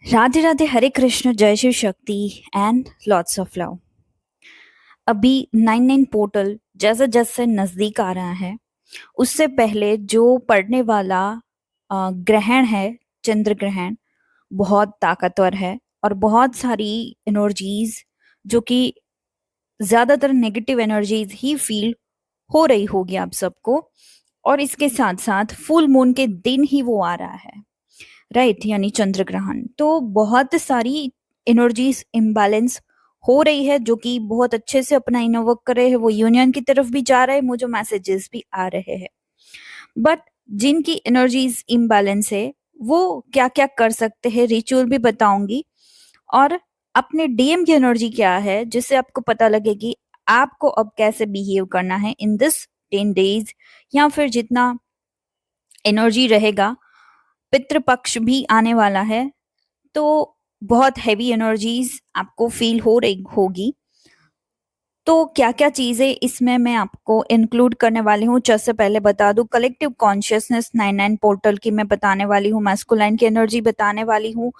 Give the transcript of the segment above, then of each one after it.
राधे राधे, हरे कृष्ण, जय Shiv Shakti and lots of love. अभी 99 portal जैसे जैसे नजदीक आ रहा है, उससे पहले जो पड़ने वाला ग्रहण है, चंद्र ग्रहण, बहुत ताकतवर है और बहुत सारी एनर्जीज जो कि ज्यादातर नेगेटिव एनर्जीज ही फील हो रही होगी आप सबको। और इसके साथ साथ फुल मून के दिन ही वो आ रहा है, राइट, यानी चंद्र ग्रहण। तो बहुत सारी एनर्जीज इम्बैलेंस हो रही है, जो कि बहुत अच्छे से अपना इनर वर्क कर रहे हैं। वो यूनियन की तरफ भी जा रहे हैं, मुझे मैसेजेस भी आ रहे हैं। बट जिनकी एनर्जीज इम्बैलेंस है, वो क्या क्या कर सकते हैं, रिचुअल भी बताऊंगी। और अपने डीएम की एनर्जी क्या है, जिससे आपको पता लगे कि आपको अब कैसे बिहेव करना है इन दिस 10 डेज, या फिर जितना एनर्जी रहेगा। पितृपक्ष भी आने वाला है, तो बहुत हैवी एनर्जीज आपको फील हो रही होगी। तो क्या क्या चीजें इसमें मैं आपको इंक्लूड करने वाली हूँ, जैसे पहले बता दूं, कलेक्टिव कॉन्शियसनेस 99 पोर्टल की मैं बताने वाली हूँ, मैस्कुलाइन की एनर्जी बताने वाली हूँ,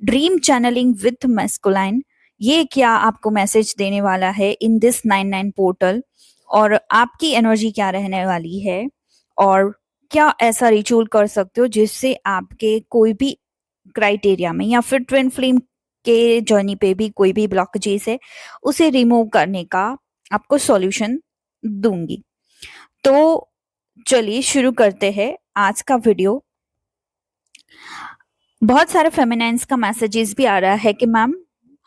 ड्रीम चैनलिंग विथ मैस्कुलाइन, ये क्या आपको मैसेज देने वाला है इन दिस 99 पोर्टल, और आपकी एनर्जी क्या रहने वाली है, और क्या ऐसा रिचुअल कर सकते हो जिससे आपके कोई भी क्राइटेरिया में या फिर ट्विन फ्लेम के जर्नी पे भी कोई भी ब्लॉकेजेस है, उसे रिमूव करने का आपको सॉल्यूशन दूंगी। तो चलिए शुरू करते हैं आज का वीडियो। बहुत सारे फेमिनाइंस का मैसेजेस भी आ रहा है कि मैम,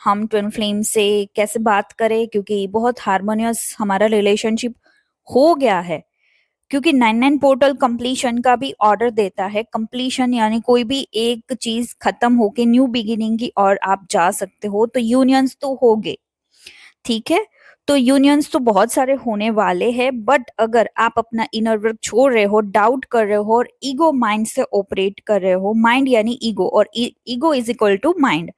हम ट्विन फ्लेम से कैसे बात करें, क्योंकि बहुत हार्मोनियस हमारा रिलेशनशिप हो गया है। क्योंकि 99 पोर्टल कंप्लीशन का भी ऑर्डर देता है। कंप्लीशन यानी कोई भी एक चीज खत्म होके न्यू बिगिनिंग की और आप जा सकते हो। तो यूनियंस तो हो गए, ठीक है। तो यूनियंस तो बहुत सारे होने वाले हैं, बट अगर आप अपना इनर वर्क छोड़ रहे हो, डाउट कर रहे हो और ईगो माइंड से ऑपरेट कर रहे हो, माइंड यानी ईगो, और ego is equal to mind,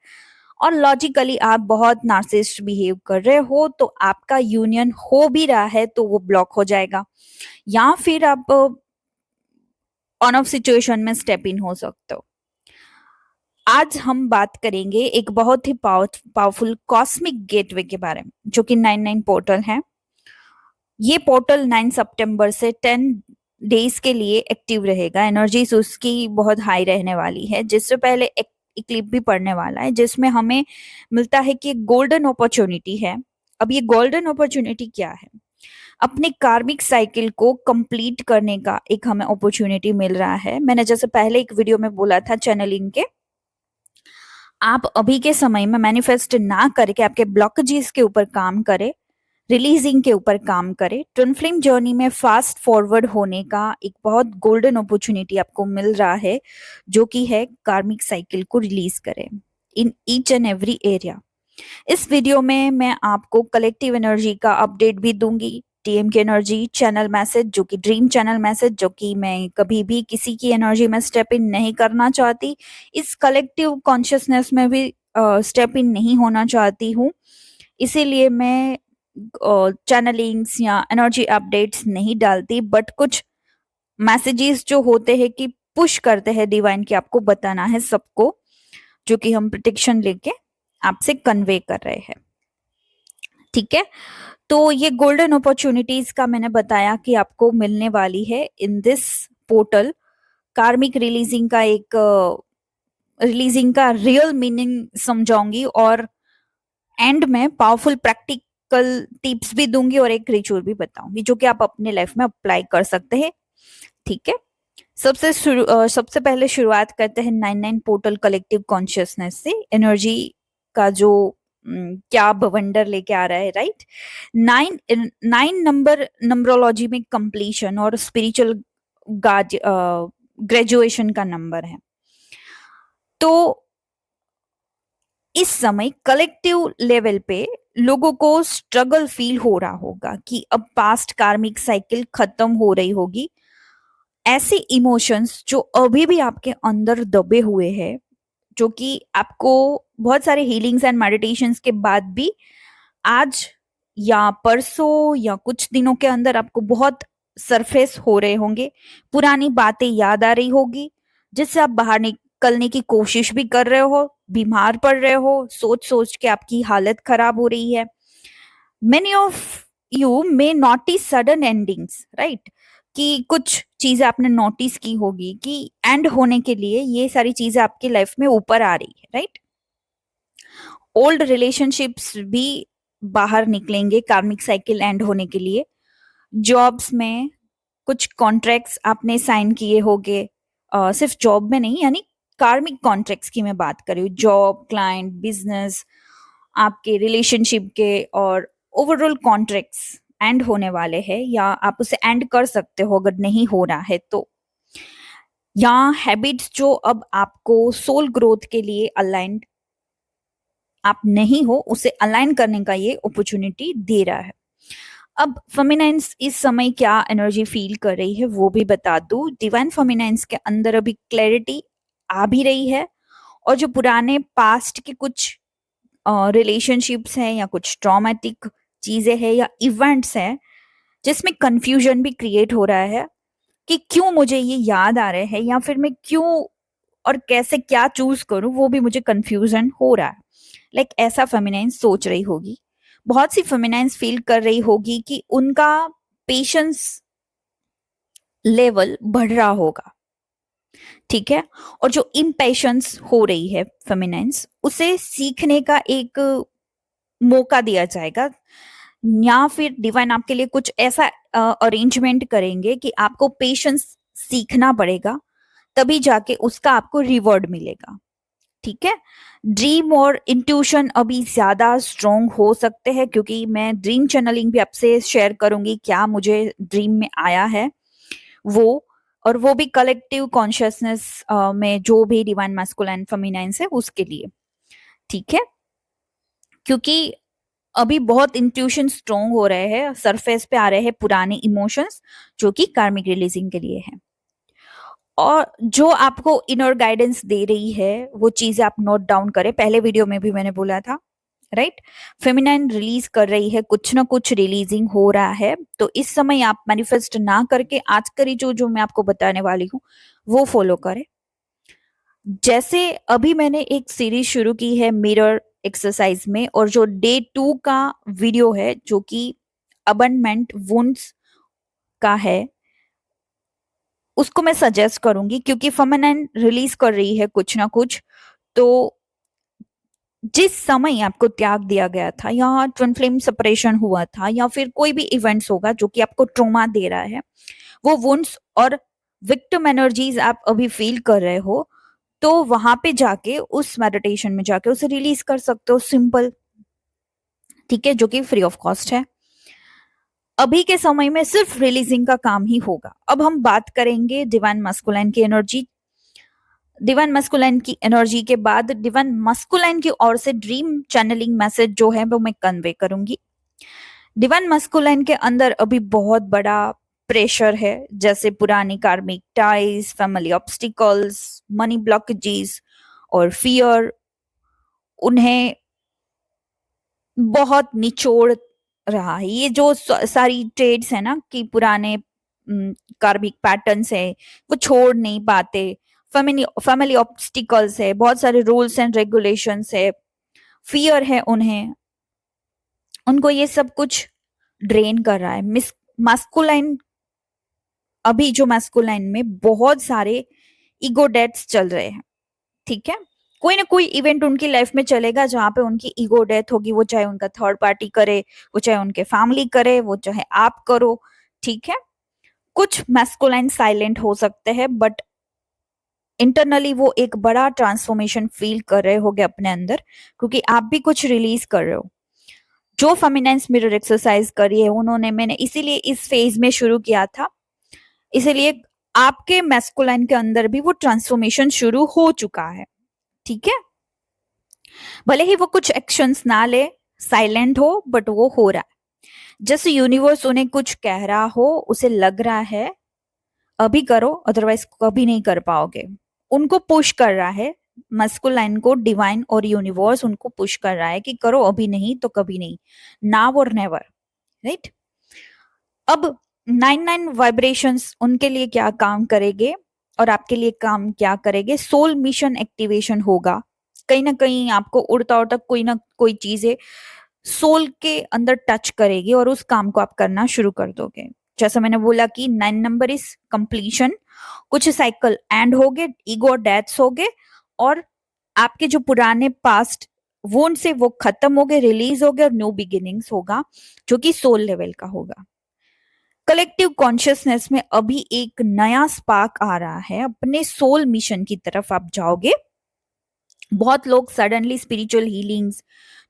और लॉजिकली आप बहुत नार्सिसिस्ट बिहेव कर रहे हो, तो आपका यूनियन हो भी रहा है तो वो ब्लॉक हो जाएगा, या फिर आप ऑन ऑफ सिचुएशन में स्टेप इन हो सकते हो। आज हम बात करेंगे एक बहुत ही पावरफुल कॉस्मिक गेटवे के बारे में, जो कि 99 पोर्टल है। ये पोर्टल 9 सितंबर से 10 डेज के लिए एक्टिव रहेगा। एनर्जीज उसकी बहुत हाई रहने वाली है, जिससे पहले एक इक्लिप भी पड़ने वाला है, जिसमें हमें मिलता है कि गोल्डन अपॉर्चुनिटी है। अब ये गोल्डन अपॉर्चुनिटी क्या है? अपने कार्मिक साइकिल को कंप्लीट करने का एक हमें अपॉर्चुनिटी मिल रहा है। मैंने जैसे पहले एक वीडियो में बोला था चैनलिंग के, आप अभी के समय में मैनिफेस्ट ना करके आपके ब्लॉकेजेस के ऊपर काम करें, रिलीजिंग के ऊपर काम करें। ट्विन फ्लेम जर्नी में फास्ट फॉरवर्ड होने का एक बहुत गोल्डन अपॉर्चुनिटी आपको मिल रहा है, जो कि है कार्मिक साइकिल को रिलीज करें in each and every area. इस वीडियो में मैं आपको कलेक्टिव एनर्जी का अपडेट भी दूंगी, टीएम की एनर्जी, चैनल मैसेज जो कि ड्रीम चैनल मैसेज, जो कि मैं कभी भी किसी की एनर्जी में स्टेप इन नहीं करना चाहती, इस कलेक्टिव कॉन्शियसनेस में भी स्टेप इन नहीं होना चाहती हूँ। इसीलिए मैं चैनलिंग्स या एनर्जी अपडेट्स नहीं डालती, बट कुछ मैसेजेस जो होते हैं कि पुश करते हैं डिवाइन की आपको बताना है सबको, जो कि हम प्रोटेक्शन लेके आपसे कन्वे कर रहे हैं, ठीक है। तो ये गोल्डन अपॉर्चुनिटीज का मैंने बताया कि आपको मिलने वाली है इन दिस पोर्टल। कार्मिक रिलीजिंग का रियल मीनिंग समझाऊंगी, और एंड में पावरफुल प्रैक्टिकल टिप्स भी दूंगी और एक रिचुअल भी बताऊंगी, जो कि आप अपने लाइफ में अप्लाई कर सकते हैं, ठीक है। सबसे पहले शुरुआत करते हैं 99 पोर्टल कलेक्टिव कॉन्शियसनेस से। एनर्जी का जो क्या बवंडर लेके आ रहा है, राइट। 9 नंबर नंबरोलॉजी में कंप्लीशन और स्पिरिचुअल ग्रेजुएशन का नंबर है। तो इस समय कलेक्टिव लेवल पे लोगों को स्ट्रगल फील हो रहा होगा कि अब पास्ट कार्मिक साइकिल खत्म हो रही होगी। ऐसे इमोशंस जो अभी भी आपके अंदर दबे हुए हैं, जो कि आपको बहुत सारे हीलिंग्स एंड मेडिटेशंस के बाद भी आज या परसों या कुछ दिनों के अंदर आपको बहुत सरफेस हो रहे होंगे। पुरानी बातें याद आ रही होगी, जिससे आप बाहर निकलने की कोशिश भी कर रहे हो, बीमार पड़ रहे हो, सोच सोच के आपकी हालत खराब हो रही है। Many of you may notice sudden endings, right? कि कुछ चीजें आपने नोटिस की होगी कि एंड होने के लिए ये सारी चीजें आपकी लाइफ में ऊपर आ रही है, राइट? ओल्ड रिलेशनशिप्स भी बाहर निकलेंगे कार्मिक साइकिल एंड होने के लिए। जॉब्स में कुछ कॉन्ट्रैक्ट्स आपने साइन किए होंगे, सिर्फ जॉब में नहीं, यानी कार्मिक कॉन्ट्रैक्ट्स की मैं बात कर रही हूँ, जॉब, क्लाइंट, बिजनेस, आपके रिलेशनशिप के, और ओवरऑल कॉन्ट्रैक्ट्स एंड होने वाले हैं, या आप उसे एंड कर सकते हो अगर नहीं हो रहा है तो। या हैबिट्स जो अब आपको सोल ग्रोथ के लिए अलाइंड आप नहीं हो, उसे अलाइन करने का ये अपॉर्चुनिटी दे रहा है। अब फेमिनाइन्स इस समय क्या एनर्जी फील कर रही है वो भी बता दूं। डिवाइन फेमिनाइन्स के अंदर अभी क्लैरिटी आ भी रही है, और जो पुराने पास्ट के कुछ रिलेशनशिप्स हैं या कुछ ट्रॉमेटिक चीजें हैं या इवेंट्स हैं जिसमें कंफ्यूजन भी क्रिएट हो रहा है कि क्यों मुझे ये याद आ रहे हैं, या फिर मैं क्यों और कैसे क्या चूज करूं, वो भी मुझे कंफ्यूजन हो रहा है। लाइक ऐसा फेमिनाइन सोच रही होगी। बहुत सी फेमिनाइंस फील कर रही होगी कि उनका पेशेंस लेवल बढ़ रहा होगा, ठीक है? और जो इम्पेशंस हो रही है फेमिनाइंस, उसे सीखने का एक मौका दिया जाएगा, या फिर डिवाइन आपके लिए कुछ ऐसा अरेंजमेंट करेंगे कि आपको पेशेंस सीखना पड़ेगा, तभी जाके उसका आपको रिवॉर्ड मिलेगा, ठीक है? ड्रीम और इंट्यूशन अभी ज्यादा स्ट्रोंग हो सकते हैं, क्योंकि मैं ड्रीम चैनलिंग भी आपसे शेयर करूंगी क्या मुझे ड्रीम में आया है वो, और वो भी कलेक्टिव कॉन्शियसनेस में जो भी डिवाइन मैस्कुलाइन फेमिनाइंस है उसके लिए, ठीक है? क्योंकि अभी बहुत इंट्यूशन स्ट्रोंग हो रहे हैं, सरफेस पे आ रहे हैं पुराने इमोशंस जो कि कार्मिक रिलीजिंग के लिए है, और जो आपको इनर गाइडेंस दे रही है वो चीजें आप नोट डाउन करें। पहले वीडियो में भी मैंने बोला था, राइट? फेमिनाइन रिलीज कर रही है, कुछ ना कुछ रिलीजिंग हो रहा है, तो इस समय आप मैनिफेस्ट ना करके आज करी जो जो मैं आपको बताने वाली हूँ वो फॉलो करें। जैसे अभी मैंने एक सीरीज शुरू की है मिरर एक्सरसाइज में, और जो डे 2 का वीडियो है जो कि अबंडमेंट वुंड्स का है, उसको मैं सजेस्ट करूंगी, क्योंकि फेमिनाइन रिलीज कर रही है कुछ ना कुछ। तो जिस समय आपको त्याग दिया गया था, या ट्विन फ्लेम सेपरेशन हुआ था, या फिर कोई भी इवेंट्स होगा जो कि आपको ट्रोमा दे रहा है, वो वुंड्स और विक्टिम एनर्जीज आप अभी फील कर रहे हो, तो वहां पे जाके उस मेडिटेशन में जाके उसे रिलीज कर सकते हो, सिंपल, ठीक है? जो कि फ्री ऑफ कॉस्ट है। अभी के समय में सिर्फ रिलीजिंग का काम ही होगा। अब हम बात करेंगे डिवाइन मस्कुलाइन की एनर्जी। डिवाइन मस्कुलाइन की एनर्जी के बाद डिवाइन मस्कुलाइन की ओर से ड्रीम चैनलिंग मैसेज जो है वो मैं कन्वे करूंगी। डिवाइन मस्कुलाइन के अंदर अभी बहुत बड़ा प्रेशर है, जैसे पुरानी कार्मिक ties, family obstacles, money blockages और फियर उन्हें बहुत निचोड़ रहा है। ये जो सारी ट्रेड्स है ना कि पुराने कार्मिक पैटर्न्स है वो छोड़ नहीं पाते, फैमिली फैमिली ऑब्स्टिकल्स है, बहुत सारे रूल्स एंड रेगुलेशंस है, फियर है उन्हें, उनको ये सब कुछ ड्रेन कर रहा है। मास्कुलाइन, अभी जो मास्कुलाइन में बहुत सारे ईगो डेथ्स चल रहे हैं, ठीक है? कोई ना कोई इवेंट उनकी लाइफ में चलेगा जहां पे उनकी ईगो डेथ होगी, वो चाहे उनका थर्ड पार्टी करे, वो चाहे उनके फैमिली करे, वो चाहे आप करो, ठीक है? कुछ मैस्कुलाइन साइलेंट हो सकते हैं, बट इंटरनली वो एक बड़ा ट्रांसफॉर्मेशन फील कर रहे होगे अपने अंदर, क्योंकि आप भी कुछ रिलीज कर रहे हो। जो फेमिनाइन्स मिरर एक्सरसाइज करी है उन्होंने, मैंने इसीलिए इस फेज में शुरू किया था, इसीलिए आपके मैस्कुलाइन के अंदर भी वो ट्रांसफॉर्मेशन शुरू हो चुका है, ठीक है? भले ही वो कुछ एक्शंस ना ले, साइलेंट हो, बट वो हो रहा है। जैसे यूनिवर्स उन्हें कुछ कह रहा हो, उसे लग रहा है अभी करो अदरवाइज कभी नहीं कर पाओगे, उनको पुश कर रहा है मस्कुलाइन को, डिवाइन और यूनिवर्स उनको पुश कर रहा है कि करो, अभी नहीं तो कभी नहीं, नाउ और नेवर, राइट? अब 99 वाइब्रेशंस उनके लिए क्या काम करेंगे? और आपके लिए काम क्या करेंगे, सोल मिशन एक्टिवेशन होगा। कहीं ना कहीं आपको उड़ता उड़ता कोई ना कोई चीजें सोल के अंदर टच करेगी और उस काम को आप करना शुरू कर दोगे। जैसा मैंने बोला कि 9 नंबर इज कंप्लीशन, कुछ साइकिल एंड हो गए, ईगो और डेथ्स हो गए, और आपके जो पुराने पास्ट वोन से वो खत्म हो गए, रिलीज हो गए, और न्यू बिगिनिंग्स होगा जो कि सोल लेवल का होगा। कलेक्टिव कॉन्शियसनेस में अभी एक नया स्पार्क आ रहा है, अपने सोल मिशन की तरफ आप जाओगे। बहुत लोग suddenly spiritual healings,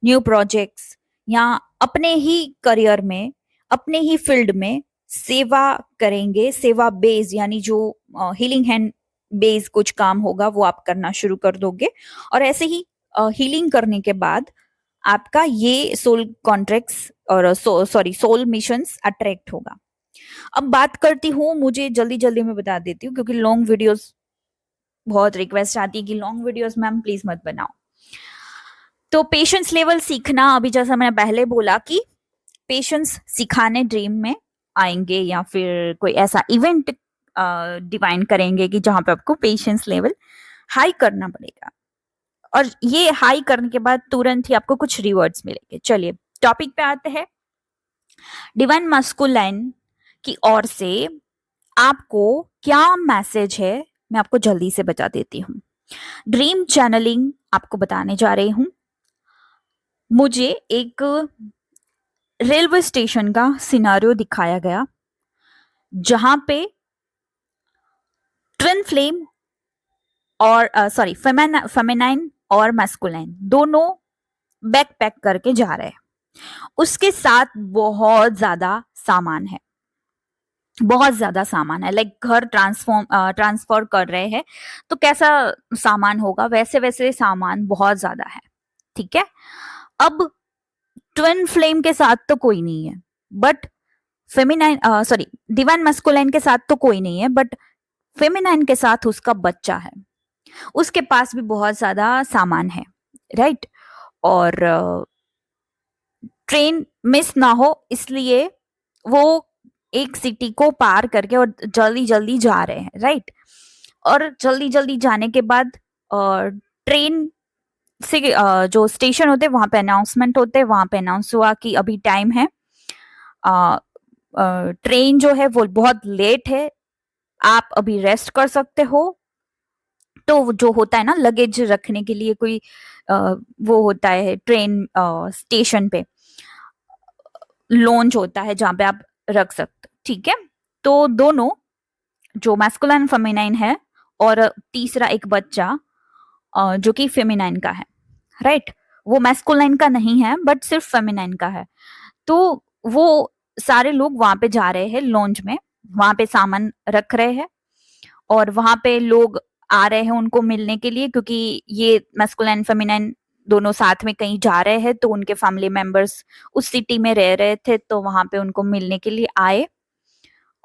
new projects या अपने ही करियर में, अपने ही फील्ड में सेवा करेंगे। सेवा बेस यानी जो हीलिंग हैंड बेस कुछ काम होगा वो आप करना शुरू कर दोगे, और ऐसे ही हीलिंग करने के बाद आपका ये सोल कॉन्ट्रैक्ट्स और सॉरी सोल मिशंस अट्रैक्ट होगा। अब बात करती हूँ, मुझे जल्दी जल्दी में बता देती हूँ क्योंकि लॉन्ग वीडियोस बहुत रिक्वेस्ट आती है कि लॉन्ग वीडियोस मैम प्लीज मत बनाओ। तो पेशेंस लेवल सीखना, अभी जैसा मैंने पहले बोला कि पेशेंस सिखाने ड्रीम में आएंगे या फिर कोई ऐसा इवेंट डिफाइन करेंगे कि जहां पे आपको पेशेंस लेवल हाई करना पड़ेगा, और ये हाई करने के बाद तुरंत ही आपको कुछ रिवॉर्ड्स मिलेंगे। चलिए टॉपिक पे आते हैं। डिवाइन मस्कुलाइन की ओर से आपको क्या मैसेज है, मैं आपको जल्दी से बता देती हूँ। ड्रीम चैनलिंग आपको बताने जा रही हूं। मुझे एक रेलवे स्टेशन का सिनारियो दिखाया गया जहां पे ट्विन फ्लेम और सॉरी फेमिनाइन और मैस्कुलाइन दोनों बैक पैक करके जा रहे हैं। उसके साथ बहुत ज्यादा सामान है, बहुत ज्यादा सामान है, लाइक घर ट्रांसफर कर रहे हैं तो कैसा सामान होगा, वैसे वैसे सामान बहुत ज्यादा है। ठीक है। अब ट्विन फ्लेम के साथ तो कोई नहीं है, but feminine sorry divine masculine के साथ तो कोई नहीं है, बट फेमिनाइन के साथ उसका बच्चा है। उसके पास भी बहुत ज्यादा सामान है, राइट। और ट्रेन मिस ना हो इसलिए वो एक सिटी को पार करके और जल्दी जल्दी जा रहे हैं, राइट। और जल्दी जल्दी जाने के बाद ट्रेन से जो स्टेशन होते हैं वहां पे अनाउंसमेंट होते हैं, वहां पे अनाउंस हुआ कि अभी टाइम है, ट्रेन जो है वो बहुत लेट है, आप अभी रेस्ट कर सकते हो। तो जो होता है ना लगेज रखने के लिए कोई वो होता है ट्रेन स्टेशन पे लॉन्च होता है जहां पे आप रख सकते हो, ठीक है। तो दोनों जो मैस्कुलाइन फेमिनाइन है और तीसरा एक बच्चा जो कि फेमिनाइन का है, राइट। वो मैस्कुलाइन का नहीं है बट सिर्फ फेमिनाइन का है। तो वो सारे लोग वहां पे जा रहे हैं लॉन्च में, वहां पे सामान रख रहे हैं, और वहां पे लोग आ रहे हैं उनको मिलने के लिए, क्योंकि ये मैस्कुलाइन फेमिनाइन दोनों साथ में कहीं जा रहे हैं, तो उनके फैमिली मेंबर्स उस सिटी में रह रहे थे तो वहां पे उनको मिलने के लिए आए।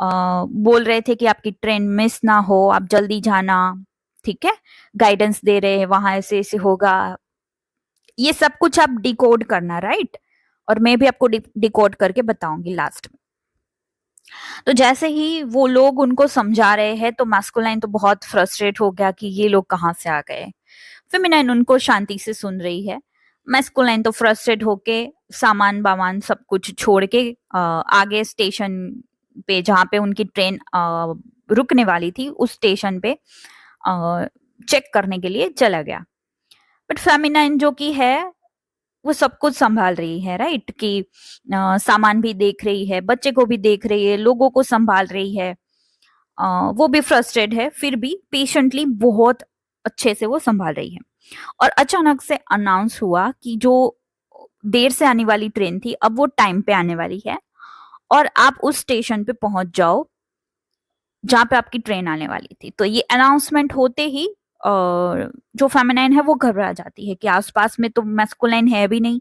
बोल रहे थे कि आपकी ट्रेन मिस ना हो, आप जल्दी जाना, ठीक है। गाइडेंस दे रहे हैं वहां ऐसे ऐसे होगा, ये सब कुछ आप डिकोड करना, राइट। और मैं भी आपको डिकोड करके बताऊंगी लास्ट में। तो जैसे ही वो लोग उनको समझा रहे हैं तो मैस्कुलाइन तो बहुत फ्रस्ट्रेट हो गया कि ये लोग कहाँ से आ गए। फेमिनाइन उनको शांति से सुन रही है। मैस्कुलाइन तो फ्रस्ट्रेट होके सामान बामान सब कुछ छोड़ के आगे स्टेशन पे जहाँ पे उनकी ट्रेन रुकने वाली थी उस स्टेशन पे चेक करने के लिए चला गया। बट फेमिनाइन जो कि है वो सब कुछ संभाल रही है, राइट, कि सामान भी देख रही है, बच्चे को भी देख रही है, लोगों को संभाल रही है। वो भी फ्रस्ट्रेट है फिर भी पेशेंटली बहुत अच्छे से वो संभाल रही है। और अचानक से अनाउंस हुआ कि जो देर से आने वाली ट्रेन थी अब वो टाइम पे आने वाली है, और आप उस स्टेशन पे पहुंच जाओ जहां पे आपकी ट्रेन आने वाली थी। तो ये अनाउंसमेंट होते ही जो फेमिनाइन है वो घबरा जाती है कि आसपास में तो मैस्कुलाइन है भी नहीं,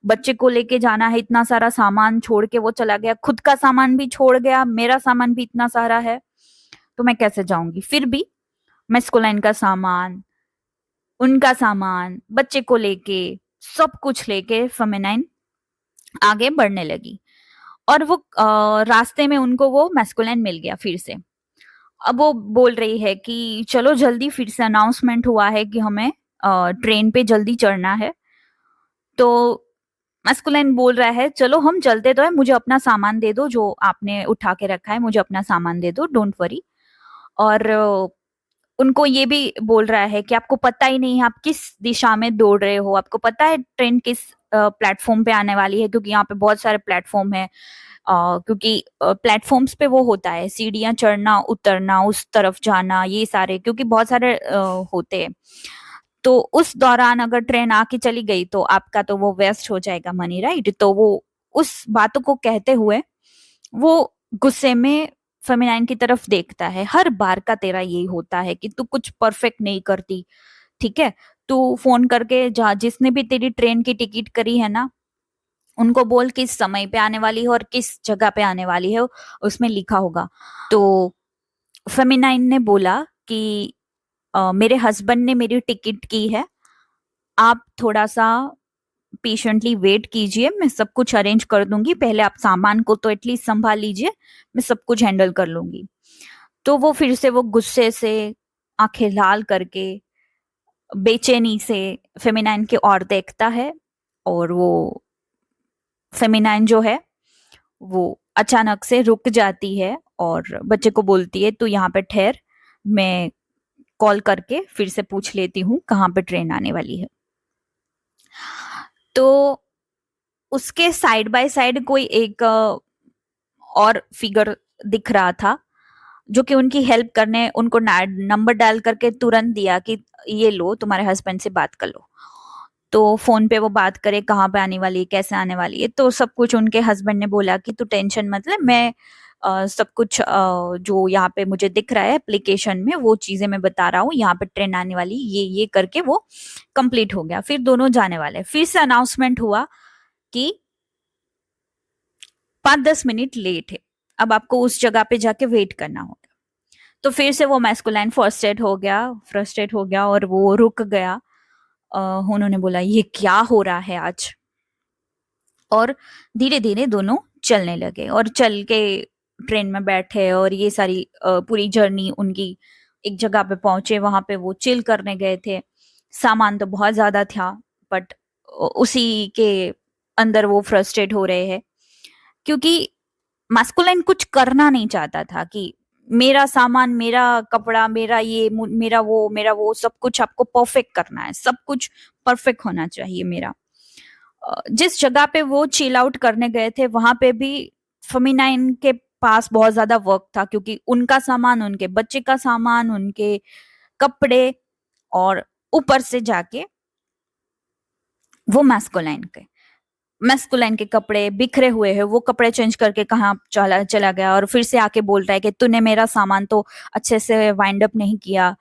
बच्चे को लेके जाना है, इतना सारा सामान छोड़ के वो चला गया, खुद का सामान भी छोड़ गया, मेरा सामान भी इतना सारा है, तो मैं कैसे जाऊंगी। फिर भी मैस्कुलाइन का सामान, उनका सामान, बच्चे को लेके, सब कुछ लेके फेमिनाइन आगे बढ़ने लगी। और वो रास्ते में उनको वो मैस्कुलाइन मिल गया फिर से, अब वो बोल रही है कि चलो जल्दी, फिर से अनाउंसमेंट हुआ है कि हमें ट्रेन पे जल्दी चढ़ना है। तो मस्कुलाइन बोल रहा है चलो हम चलते तो है, मुझे अपना सामान दे दो जो आपने उठा के रखा है, मुझे अपना सामान दे दो, डोंट वरी। और उनको ये भी बोल रहा है कि आपको पता ही नहीं है आप किस दिशा में दौड़ रहे हो, आपको पता है ट्रेन किस प्लेटफॉर्म पे आने वाली है, क्योंकि यहाँ पे बहुत सारे प्लेटफॉर्म है। क्योंकि प्लेटफॉर्म्स पे वो होता है सीढ़ियां चढ़ना उतरना, उस तरफ जाना, ये सारे क्योंकि बहुत सारे होते हैं। तो उस दौरान अगर ट्रेन आके चली गई तो आपका तो वो वेस्ट हो जाएगा मनी, राइट? तो वो उस बातों को कहते हुए वो गुस्से में फेमिनाइन की तरफ देखता है। हर बार का तेरा यही होता है कि तू कुछ परफेक्ट नहीं करती, ठीक है? तू फोन करके जहाँ जिसने भी तेरी ट्रेन की टिकट करी है ना, उनको बोल किस समय पे आने वाली है और किस जगह पे आने वाली है, उसमें लिखा होगा। तो फेमिनाइन ने बोला कि मेरे हस्बैंड ने मेरी टिकट की है, आप थोड़ा सा पेशेंटली वेट कीजिए, मैं सब कुछ अरेंज कर दूंगी, पहले आप सामान को तो एटलीस्ट संभाल लीजिए, मैं सब कुछ हैंडल कर लूंगी। तो वो फिर से वो गुस्से से आंखें लाल करके बेचैनी से फेमिनाइन की ओर देखता है। और वो फेमिनाइन जो है वो अचानक से रुक जाती है और बच्चे को बोलती है तू यहाँ पे ठहर, मैं कॉल करके फिर से पूछ लेती हूँ कहाँ पे ट्रेन आने वाली है। तो उसके साइड बाय साइड कोई एक और फिगर दिख रहा था जो कि उनकी हेल्प करने उनको नंबर डायल करके तुरंत दिया कि ये लो तुम्हारे हस्बैंड से बात कर लो। तो फोन पे वो बात करे कहाँ पे आने वाली है, कैसे आने वाली है, तो सब कुछ उनके हस्बैंड ने बोला कि तू टेंशन मत ले, मैं सब कुछ जो यहाँ पे मुझे दिख रहा है एप्लीकेशन में वो चीजें मैं बता रहा हूँ, यहाँ पे ट्रेन आने वाली ये करके वो कंप्लीट हो गया। फिर दोनों जाने वाले, फिर से अनाउंसमेंट हुआ कि 5-10 मिनट लेट है, अब आपको उस जगह पे जाके वेट करना होगा। तो फिर से वो मैस्कुलाइन फ्रस्ट्रेट हो गया और वो रुक गया। उन्होंने बोला ये क्या हो रहा है आज, और धीरे धीरे दोनों चलने लगे और चल के ट्रेन में बैठे और ये सारी पूरी जर्नी उनकी एक जगह पे पहुंचे, वहां पे वो चिल करने गए थे। सामान तो बहुत ज्यादा था बट उसी के अंदर वो फ्रस्ट्रेट हो रहे हैं, क्योंकि मास्कुलाइन कुछ करना नहीं चाहता था कि मेरा सामान, मेरा कपड़ा, मेरा वो सब कुछ आपको परफेक्ट करना है, सब कुछ परफेक्ट होना चाहिए मेरा। जिस जगह पे वो चिल आउट करने गए थे वहां पे भी फेमिनाइन के पास बहुत ज्यादा वर्क था, क्योंकि उनका सामान, उनके बच्चे का सामान, उनके कपड़े, और ऊपर से जाके वो मैस्कुलाइन के कपड़े बिखरे हुए हैं, वो कपड़े चेंज करके कहाँ चला चला गया और फिर से आके बोल रहा है कि तूने मेरा सामान तो अच्छे से वाइंड अप नहीं किया,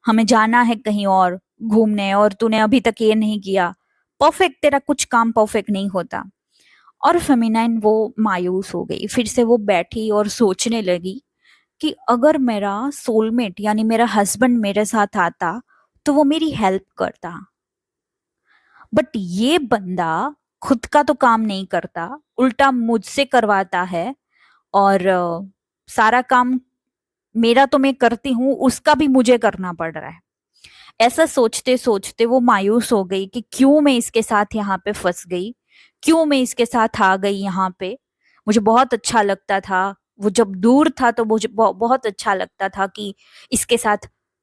हमें जाना है कहीं और घूमने और तूने अभी तक ये नहीं किया, परफेक्ट, तेरा कुछ काम परफेक्ट नहीं होता। और फेमिनाइन वो मायूस हो गई, फिर से वो बैठी और सोचने लगी कि अगर मेरा सोलमेट यानी मेरा हस्बैंड मेरे साथ आता तो वो मेरी हेल्प करता, बट ये बंदा खुद का तो काम नहीं करता, उल्टा मुझसे करवाता है, और सारा काम मेरा तो मैं करती हूँ, उसका भी मुझे करना पड़ रहा है। ऐसा सोचते सोचते वो मायूस हो गई कि क्यों मैं इसके साथ यहाँ पे फंस गई, क्यों मैं इसके साथ आ गई यहाँ पे। मुझे बहुत अच्छा लगता था, वो जब दूर था तो मुझे बहुत अच्छा लगता था कि इसके साथ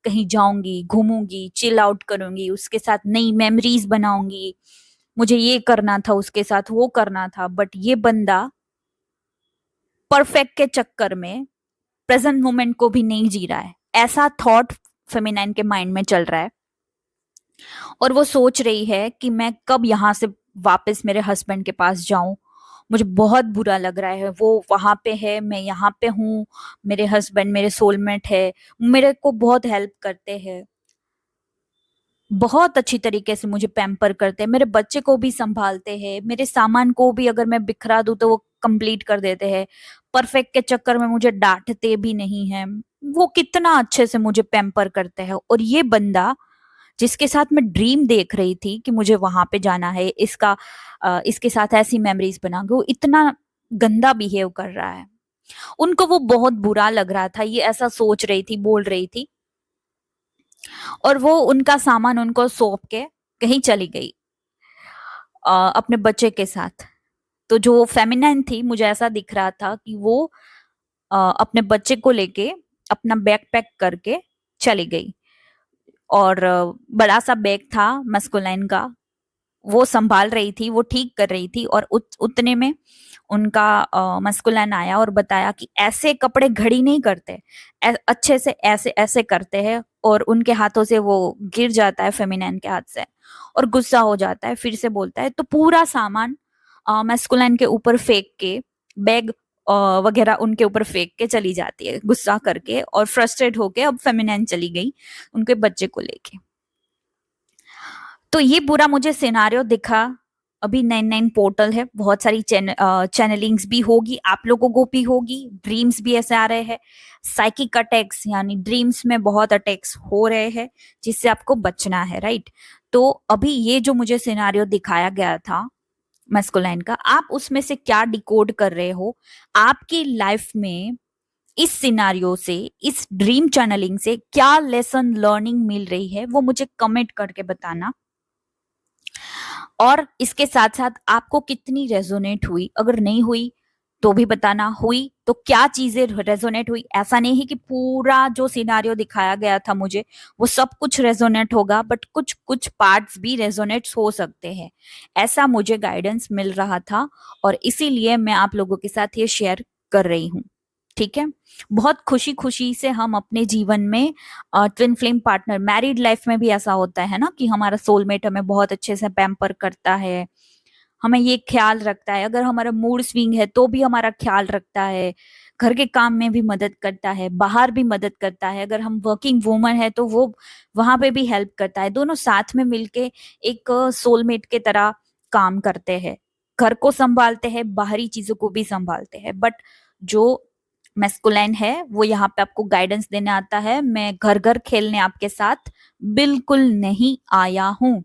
कहीं जाऊंगी, घूमूंगी, चिल आउट करूंगी, उसके साथ नई मेमोरीज बनाऊंगी, मुझे ये करना था, उसके साथ वो करना था, बट ये बंदा परफेक्ट के चक्कर में प्रेजेंट मोमेंट को भी नहीं जी रहा है। ऐसा थॉट फेमिनाइन के माइंड में चल रहा है और वो सोच रही है कि मैं कब यहाँ से वापस मेरे हस्बैंड के पास जाऊं। मुझे बहुत बुरा लग रहा है, वो वहां पे है, मैं यहाँ पे हूँ, मेरे हस्बैंड मेरे सोलमेट है, मेरे को बहुत हेल्प करते हैं, बहुत अच्छी तरीके से मुझे पैम्पर करते हैं, मेरे बच्चे को भी संभालते हैं, मेरे सामान को भी अगर मैं बिखरा दूं तो वो कंप्लीट कर देते हैं, परफेक्ट के चक्कर में मुझे डांटते भी नहीं है, वो कितना अच्छे से मुझे पैम्पर करते हैं। और ये बंदा जिसके साथ मैं ड्रीम देख रही थी कि मुझे वहां पे जाना है, इसके साथ ऐसी मेमोरीज बनाऊंगी, वो इतना गंदा बिहेव कर रहा है। उनको वो बहुत बुरा लग रहा था, ये ऐसा सोच रही थी, बोल रही थी, और वो उनका सामान उनको सौंप के कहीं चली गई अपने बच्चे के साथ। तो जो फेमिनाइन थी, मुझे ऐसा दिख रहा था कि वो अपने बच्चे को लेके अपना बैग पैक करके चली गई, और बड़ा सा बैग था मस्कुलाइन का, वो संभाल रही थी, वो ठीक कर रही थी, और उतने में उनका मस्कुलाइन आया और बताया कि ऐसे कपड़े घड़ी नहीं करते, अच्छे से ऐसे ऐसे करते हैं, और उनके हाथों से वो गिर जाता है फेमिनाइन के हाथ से, और गुस्सा हो जाता है, फिर से बोलता है, तो पूरा सामान मस्कुलाइन के ऊपर फेंक के, बैग वगैरह उनके ऊपर फेंक के चली जाती है गुस्सा करके, और फ्रस्ट्रेट होके अब फेमिनाइन चली गई उनके बच्चे को लेके। तो ये पूरा मुझे सिनारियो दिखा। अभी 99 पोर्टल है, बहुत सारी चैनलिंग्स भी होगी, आप लोगों को भी होगी, ड्रीम्स भी ऐसे आ रहे हैं, साइकिक अटैक्स यानी ड्रीम्स में बहुत अटैक्स हो रहे हैं, जिससे आपको बचना है, राइट। तो अभी ये जो मुझे सिनारियो दिखाया गया था मैस्कुलाइन का, आप उसमें से क्या डिकोड कर रहे हो, आपकी लाइफ में इस सिनारियो से, इस ड्रीम चैनलिंग से क्या लेसन लर्निंग मिल रही है, वो मुझे कमेंट करके बताना। और इसके साथ साथ आपको कितनी रेजोनेट हुई, अगर नहीं हुई तो भी बताना, हुई तो क्या चीजें रेजोनेट हुई। ऐसा नहीं है कि पूरा जो सिनारियो दिखाया गया था मुझे वो सब कुछ रेजोनेट होगा, बट कुछ कुछ पार्ट्स भी रेजोनेट हो सकते हैं, ऐसा मुझे गाइडेंस मिल रहा था, और इसीलिए मैं आप लोगों के साथ ये शेयर कर रही हूँ। ठीक है, बहुत खुशी खुशी से हम अपने जीवन में twin flame partner, married life में भी ऐसा होता है ना कि हमारा सोलमेट हमें बहुत अच्छे से पैम्पर करता है, हमें ये ख्याल रखता है, अगर हमारा मूड स्विंग है तो भी हमारा ख्याल रखता है, घर के काम में भी मदद करता है, बाहर भी मदद करता है, अगर हम वर्किंग वूमन है तो वो वहां पे भी हेल्प करता है, दोनों साथ में मिलके एक सोलमेट के तरह काम करते हैं, घर को संभालते हैं, बाहरी चीजों को भी संभालते हैं। बट जो मैस्कुलाइन है वो यहाँ पे आपको गाइडेंस देने आता है, मैं घर घर खेलने आपके साथ बिल्कुल नहीं आया हूं,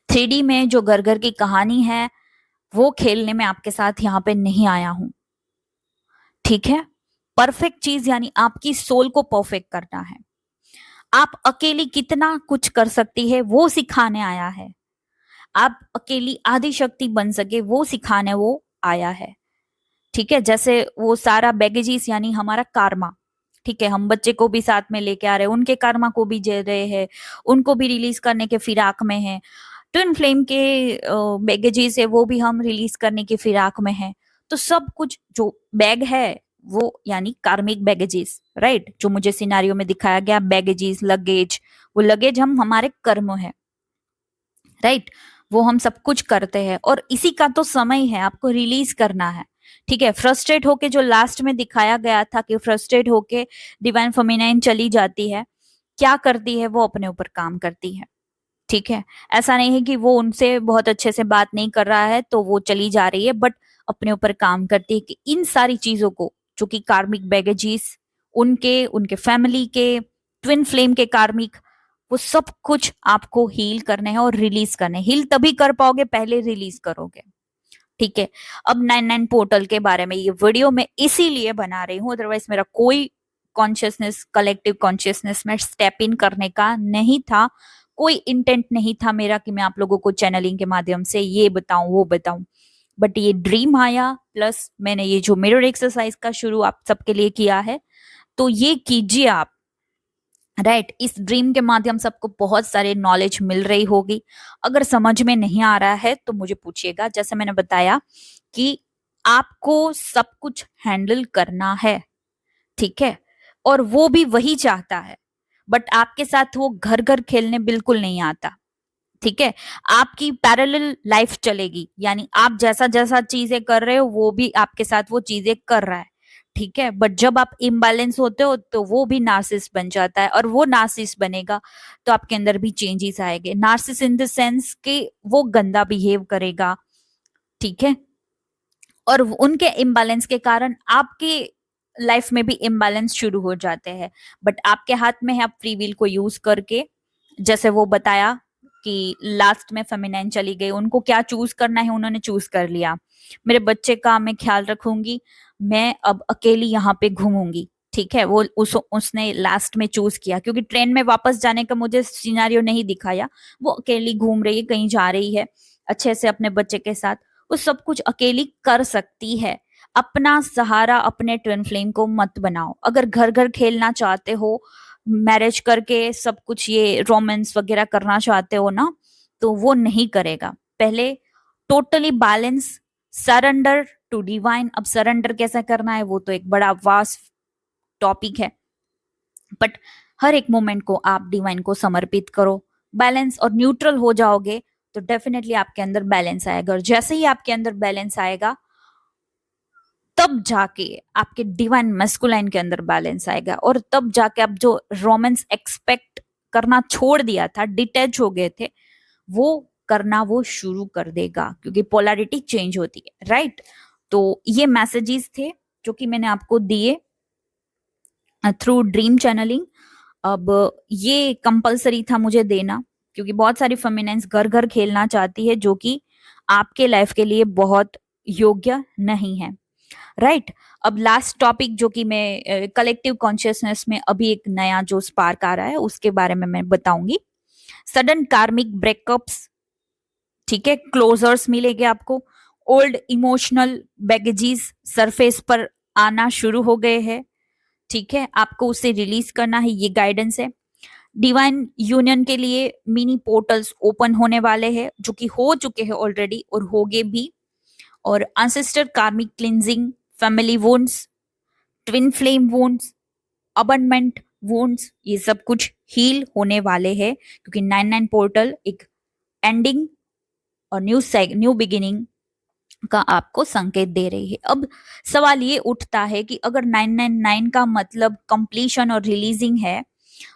3D में जो घर घर की कहानी है वो खेलने में आपके साथ यहाँ पे नहीं आया हूं। ठीक है, परफेक्ट चीज यानी आपकी सोल को परफेक्ट करना है, आप अकेली कितना कुछ कर सकती है वो सिखाने आया है, आप अकेली आदि शक्ति बन सके वो सिखाने वो आया है। ठीक है, जैसे वो सारा बैगेजेस यानी हमारा कार्मा, ठीक है, हम बच्चे को भी साथ में लेके आ रहे हैं, उनके कर्मा को भी जे रहे हैं, उनको भी रिलीज करने के फिराक में है, ट्विन फ्लेम के बैगेजेस है वो भी हम रिलीज करने की फिराक में है। तो सब कुछ जो बैग है वो यानी कार्मिक बैगेजेस, राइट, जो मुझे सिनारियो में दिखाया गया बैगेजेस, लगेज, वो लगेज हम हमारे कर्म है, राइट, वो हम सब कुछ करते हैं, और इसी का तो समय है, आपको रिलीज करना है। ठीक है, फ्रस्ट्रेट होके जो लास्ट में दिखाया गया था कि फ्रस्ट्रेट होके डिवाइन फेमिनाइन चली जाती है, क्या करती है, वो अपने ऊपर काम करती है। ठीक है, ऐसा नहीं है कि वो उनसे बहुत अच्छे से बात नहीं कर रहा है तो वो चली जा रही है, बट अपने ऊपर काम करती है कि इन सारी चीजों को जो कि कार्मिक बैगेजेस, उनके उनके फैमिली के, ट्विन फ्लेम के कार्मिक, वो सब कुछ आपको हील करने हैं और रिलीज करने हैं। हील तभी कर पाओगे पहले रिलीज करोगे। ठीक है, अब 99 पोर्टल के बारे में ये वीडियो मैं इसीलिए बना रही हूँ, अदरवाइज मेरा कोई कॉन्शियसनेस, कलेक्टिव कॉन्शियसनेस में स्टेप इन करने का नहीं था, कोई इंटेंट नहीं था मेरा कि मैं आप लोगों को चैनलिंग के माध्यम से ये बताऊं वो बताऊं। बट ये ड्रीम आया, प्लस मैंने ये जो मिरर एक्सरसाइज का शुरू आप सबके लिए किया है, तो ये कीजिए आप, राइट। इस ड्रीम के माध्यम से आपको बहुत सारे नॉलेज मिल रही होगी, अगर समझ में नहीं आ रहा है तो मुझे पूछिएगा। जैसे मैंने बताया कि आपको सब कुछ हैंडल करना है, ठीक है, और वो भी वही चाहता है, बट आपके साथ वो घर घर खेलने बिल्कुल नहीं आता। ठीक है, आपकी पैरेलल लाइफ चलेगी, यानी आप जैसा जैसा चीजें कर रहे हो वो भी आपके साथ वो चीजें कर रहा है। ठीक है, बट जब आप इम्बैलेंस होते हो तो वो भी नार्सिस बन जाता है, और वो नार्सिस बनेगा तो आपके अंदर भी चेंजेस आएंगे। नार्सिस इन द सेंस कि वो गंदा बिहेव करेगा, ठीक है, और उनके इम्बैलेंस के कारण आपके लाइफ में भी इम्बैलेंस शुरू हो जाते हैं। बट आपके हाथ में है, आप फ्री विल को यूज करके, जैसे वो बताया कि लास्ट में फेमिनाइन चली गई, उनको क्या चूज करना है उन्होंने चूज कर लिया, मेरे बच्चे का मैं ख्याल रखूंगी, मैं अब अकेली यहाँ पे घूमूंगी, ठीक है। वो उसने लास्ट में चूज किया, क्योंकि ट्रेन में वापस जाने का मुझे सिनेरियो नहीं दिखाया। वो अकेली घूम रही है, कहीं जा रही है अच्छे से अपने बच्चे के साथ, वो सब कुछ अकेली कर सकती है। अपना सहारा अपने ट्विन फ्लेम को मत बनाओ। अगर घर घर खेलना चाहते हो, मैरिज करके सब कुछ ये रोमांस वगैरह करना चाहते हो ना, तो वो नहीं करेगा। पहले totally balance, surrender to divine. अब सरेंडर कैसे करना है वो तो एक बड़ा वास्ट टॉपिक है, बट हर एक मोमेंट को आप डिवाइन को समर्पित करो। बैलेंस और न्यूट्रल हो जाओगे तो डेफिनेटली आपके अंदर बैलेंस आएगा, और जैसे ही आपके अंदर बैलेंस आएगा तब जाके आपके डिवाइन मैस्कुलाइन के अंदर बैलेंस आएगा, और तब जाके आप जो रोमांस एक्सपेक्ट करना छोड़ दिया था, डिटैच हो गए थे, वो करना वो शुरू कर देगा, क्योंकि पोलैरिटी चेंज होती है, राइट। तो ये मैसेजेस थे जो कि मैंने आपको दिए थ्रू ड्रीम चैनलिंग। अब ये कंपलसरी था मुझे देना, क्योंकि बहुत सारी फेमिनाइन्स घर घर खेलना चाहती है, जो कि आपके लाइफ के लिए बहुत योग्य नहीं है, राइट। अब लास्ट टॉपिक जो कि मैं कलेक्टिव कॉन्शियसनेस में अभी एक नया जो स्पार्क आ रहा है उसके बारे में मैं बताऊंगी। सडन कार्मिक ब्रेकअप्स, ठीक है, क्लोजर्स मिलेंगे आपको। ओल्ड इमोशनल बैगेजेस सरफेस पर आना शुरू हो गए हैं, ठीक है, आपको उसे रिलीज करना है, ये गाइडेंस है। डिवाइन यूनियन के लिए मिनी पोर्टल्स ओपन होने वाले हैं, जो कि हो चुके हैं ऑलरेडी और होगे भी। और ancestor karmic cleansing, family wounds, twin flame wounds, abandonment wounds, ये सब कुछ हील होने वाले हैं, क्योंकि 99 पोर्टल एक एंडिंग और न्यू बिगिनिंग का आपको संकेत दे रही है। अब सवाल ये उठता है कि अगर 999 का मतलब कंप्लीशन और रिलीजिंग है,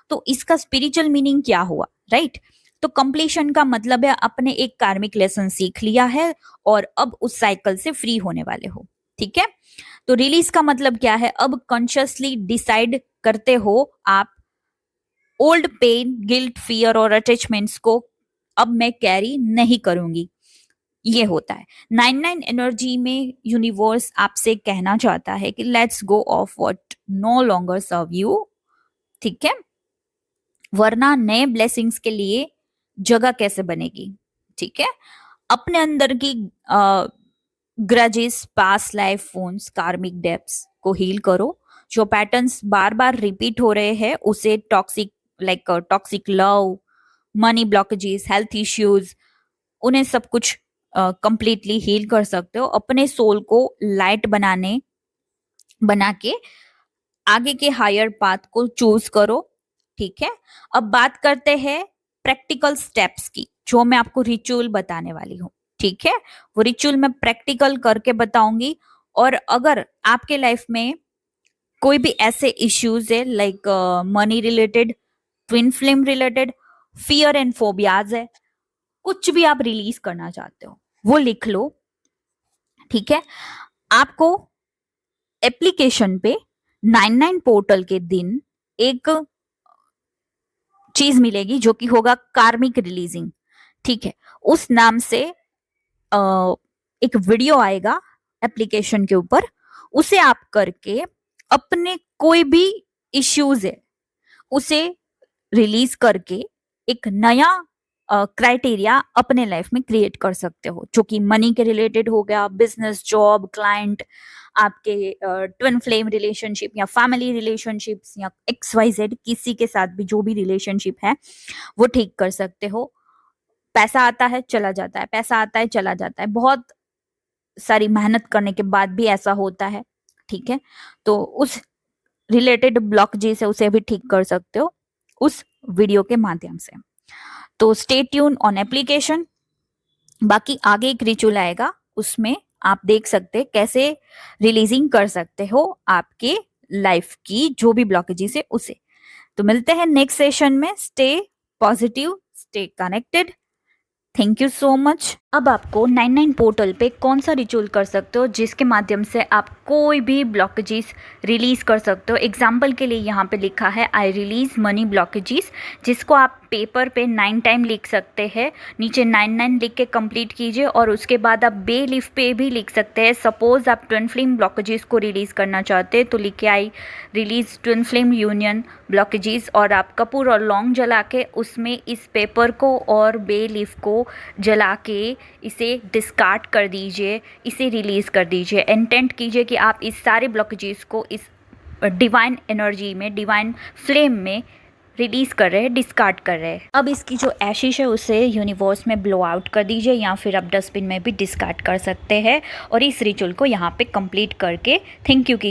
तो इसका स्पिरिचुअल मीनिंग क्या हुआ, राइट। तो कंप्लीशन का मतलब है अपने एक कार्मिक लेसन सीख लिया है और अब उस साइकिल से फ्री होने वाले हो, ठीक है। तो रिलीज का मतलब क्या है, अब कॉन्शियसली डिसाइड करते हो आप ओल्ड पेन, गिल्ट, फियर और अटैचमेंट्स को अब मैं कैरी नहीं करूंगी, ये होता है। 99 एनर्जी में यूनिवर्स आपसे कहना चाहता है कि let's go of what no longer serve you, ठीक है, वरना नए ब्लेसिंग्स के लिए जगह कैसे बनेगी, ठीक है। अपने अंदर की ग्रजेस, पास्ट लाइफ वुंड्स, कार्मिक डेप्थ्स को हील करो। जो पैटर्न्स बार बार रिपीट हो रहे हैं उसे toxic, like toxic love, money blockages, health issues, उन्हें सब कुछ कंप्लीटली हील कर सकते हो। अपने सोल को लाइट बना के आगे के हायर पाथ को चूज करो, ठीक है। अब बात करते हैं प्रैक्टिकल स्टेप्स की, जो मैं आपको रिचुअल बताने वाली हूँ, ठीक है। वो रिचुअल मैं प्रैक्टिकल करके बताऊंगी। और अगर आपके लाइफ में कोई भी ऐसे इश्यूज है, like money related, twin flame related, fear and phobias है, कुछ भी आप रिलीज करना चाहते हो वो लिख लो, ठीक है। आपको एप्लीकेशन पे 99 पोर्टल के दिन एक चीज मिलेगी जो कि होगा कार्मिक रिलीजिंग, ठीक है। उस नाम से एक वीडियो आएगा एप्लीकेशन के ऊपर, उसे आप करके अपने कोई भी इश्यूज है उसे रिलीज करके एक नया क्राइटेरिया अपने लाइफ में क्रिएट कर सकते हो, जो कि मनी के रिलेटेड हो गया, बिजनेस, जॉब, क्लाइंट, आपके ट्विन फ्लेम रिलेशनशिप या फैमिली रिलेशनशिप्स या XYZ, किसी के साथ भी जो भी रिलेशनशिप है वो ठीक कर सकते हो। पैसा आता है चला जाता है, पैसा आता है चला जाता है, बहुत सारी मेहनत करने के बाद भी ऐसा होता है, ठीक है। तो उस रिलेटेड ब्लॉक जी से उसे भी ठीक कर सकते हो उस वीडियो के माध्यम से। तो स्टे ट्यून ऑन एप्लीकेशन। बाकी आगे एक रिचुअल आएगा, उसमें आप देख सकते हैं कैसे रिलीजिंग कर सकते हो आपके लाइफ की जो भी ब्लॉकेजेस है उसे। तो मिलते हैं नेक्स्ट सेशन में। Stay positive, stay connected, thank you so much. अब आपको 99 पोर्टल पे कौन सा रिचुअल कर सकते हो जिसके माध्यम से आप कोई भी ब्लॉकेजेस रिलीज कर सकते हो। एग्जाम्पल के लिए यहाँ पे लिखा है आई रिलीज मनी ब्लॉकेजेस, जिसको आप पेपर पे 9 टाइम लिख सकते हैं। नीचे 99 लिख के कंप्लीट कीजिए और उसके बाद आप बे लीफ पे भी लिख सकते हैं। सपोज आप ट्विन फ्लेम ब्लॉकेजेस को रिलीज करना चाहते हैं तो लिखे I release twin flame union blockages, और आप कपूर और लौंग जला के उसमें इस पेपर को और बे लीफ को जला के इसे डिस्कार्ड कर दीजिए, इसे रिलीज़ कर दीजिए। इंटेंट कीजिए कि आप इस सारे ब्लॉकेजेस को इस डिवाइन एनर्जी में, डिवाइन फ्लेम में रिलीज़ कर रहे हैं, डिस्कार्ड कर रहे हैं। अब इसकी जो एशिश है उसे यूनिवर्स में ब्लो आउट कर दीजिए या फिर आप डस्टबिन में भी डिस्कार्ड कर सकते हैं और इस रिचुअल को यहाँ पे कंप्लीट करके थैंक यू की